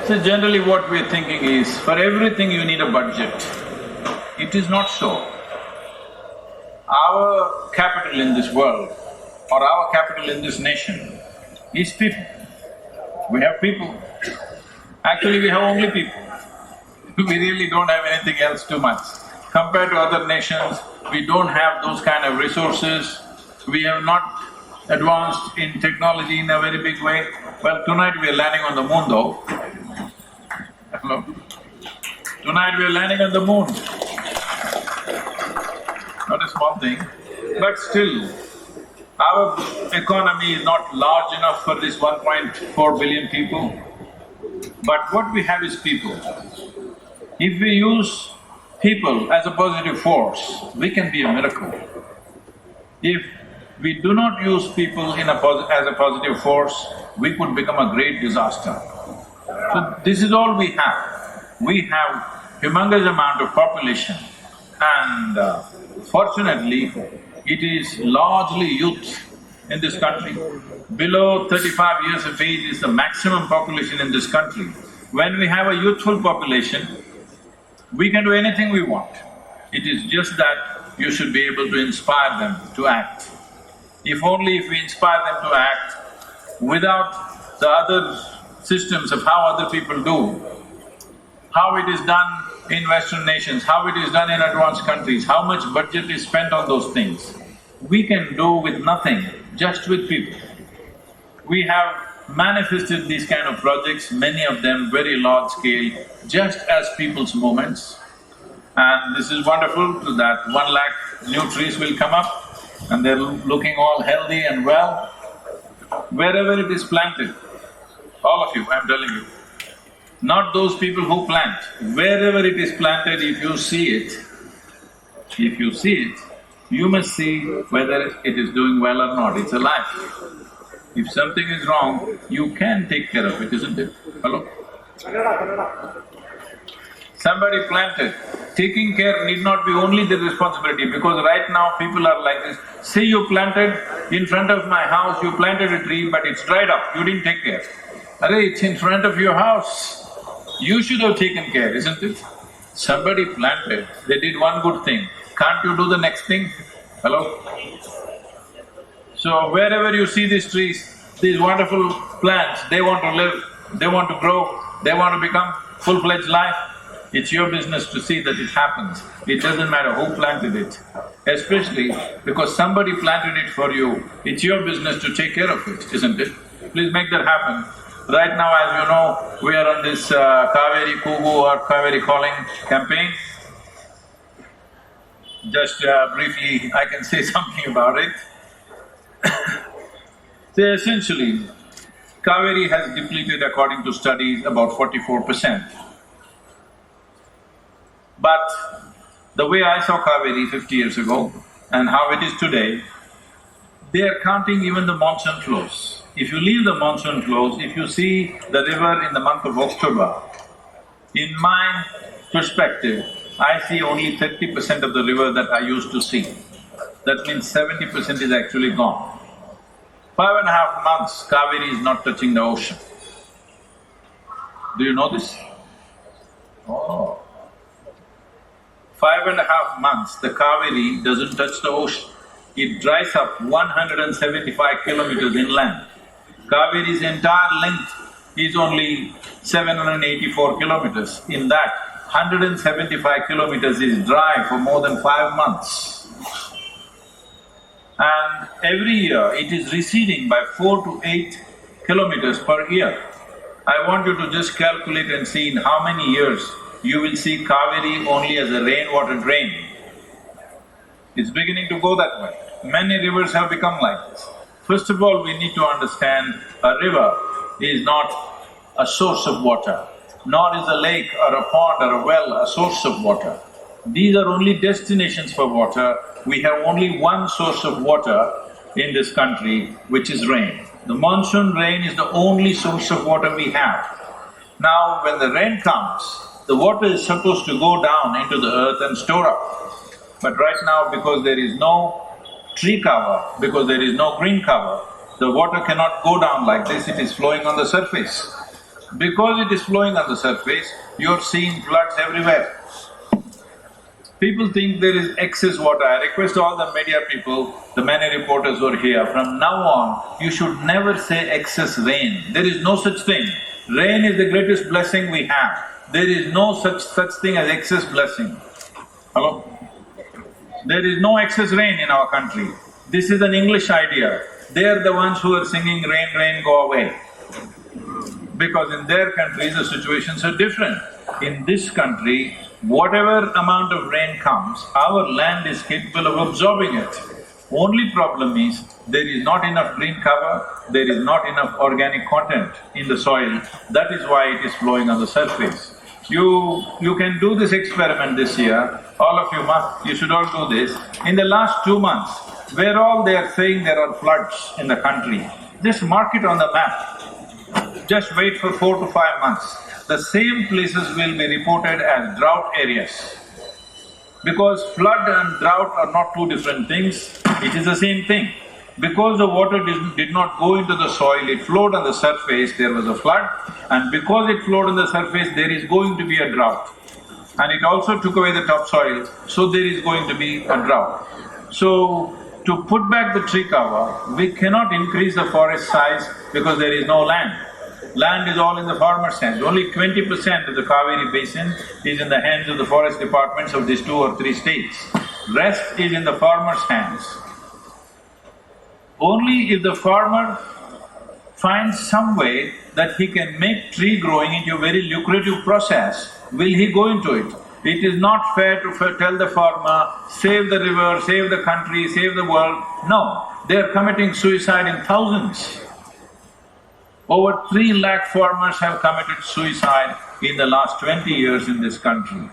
So generally what we're thinking is, for everything you need a budget. It is not so. Our capital in this world or our capital in this nation is people. We have people. Actually, we have only people. We really don't have anything else too much. Compared to other nations, we don't have those kind of resources. We have not advanced in technology in a very big way. Well, tonight we are landing on the moon though. Hello? Tonight we are landing on the moon. Not a small thing, but still, our economy is not large enough for this 1.4 billion people. But what we have is people. If we use people as a positive force, we can be a miracle. If we do not use people as a positive force, we could become a great disaster. So this is all we have. We have humongous amount of population and fortunately, it is largely youth in this country. Below 35 years of age is the maximum population in this country. When we have a youthful population, we can do anything we want. It is just that you should be able to inspire them to act. If we inspire them to act, without the other systems of how other people do, how it is done in Western nations, how it is done in advanced countries, how much budget is spent on those things, we can do with nothing, just with people. We have manifested these kind of projects, many of them very large scale, just as people's movements. And this is wonderful that 1 lakh new trees will come up and they're looking all healthy and well. Wherever it is planted, all of you, I'm telling you, not those people who plant, wherever it is planted, if you see it, you must see whether it is doing well or not, it's alive. If something is wrong, you can take care of it, isn't it? Hello? Somebody planted, taking care need not be only the responsibility, because right now people are like this, say you planted in front of my house, you planted a tree but it's dried up, you didn't take care. Arey, it's in front of your house, you should have taken care, isn't it? Somebody planted, they did one good thing, can't you do the next thing? Hello? So wherever you see these trees, these wonderful plants, they want to live, they want to grow, they want to become full-fledged life, it's your business to see that it happens. It doesn't matter who planted it, especially because somebody planted it for you, it's your business to take care of it, isn't it? Please make that happen. Right now, as you know, we are on this Kaveri Kugu or Kaveri Calling campaign. Just briefly, I can say something about it. So essentially, Kaveri has depleted, according to studies, about 44%. But the way I saw Kaveri 50 years ago and how it is today, they are counting even the monsoon flows. If you leave the monsoon flows, if you see the river in the month of October, in my perspective, I see only 30% of the river that I used to see. That means 70% is actually gone. 5.5 months, Kaveri is not touching the ocean. Do you know this? Oh. 5.5 months, the Kaveri doesn't touch the ocean. It dries up 175 kilometers inland. Kaveri's entire length is only 784 kilometers. In that, 175 kilometers is dry for more than 5 months. And every year it is receding by 4 to 8 kilometers per year. I want you to just calculate and see in how many years you will see Kaveri only as a rainwater drain. It's beginning to go that way. Many rivers have become like this. First of all, we need to understand a river is not a source of water, nor is a lake or a pond or a well a source of water. These are only destinations for water. We have only one source of water in this country, which is rain. The monsoon rain is the only source of water we have. Now, when the rain comes, the water is supposed to go down into the earth and store up. But right now, because there is no tree cover, because there is no green cover, the water cannot go down like this, it is flowing on the surface. Because it is flowing on the surface, you're seeing floods everywhere. People think there is excess water. I request all the media people, the many reporters who are here, from now on, you should never say excess rain. There is no such thing. Rain is the greatest blessing we have. There is no such thing as excess blessing. Hello? There is no excess rain in our country. This is an English idea. They are the ones who are singing rain, rain, go away. Because in their countries the situations are different. In this country, whatever amount of rain comes, our land is capable of absorbing it. Only problem is, there is not enough green cover, there is not enough organic content in the soil, that is why it is flowing on the surface. You can do this experiment this year, all of you should all do this. In the last 2 months, where all they are saying there are floods in the country, just mark it on the map. Just wait for 4 to 5 months. The same places will be reported as drought areas. Because flood and drought are not two different things, it is the same thing. Because the water did not go into the soil, it flowed on the surface, there was a flood, and because it flowed on the surface, there is going to be a drought. And it also took away the topsoil, so there is going to be a drought. So, to put back the tree cover, we cannot increase the forest size because there is no land. Land is all in the farmer's hands. Only 20% of the Kaveri basin is in the hands of the forest departments of these 2 or 3 states. Rest is in the farmer's hands. Only if the farmer finds some way that he can make tree growing into a very lucrative process, will he go into it. It is not fair to tell the farmer, save the river, save the country, save the world. No, they are committing suicide in thousands. Over 3 lakh farmers have committed suicide in the last 20 years in this country.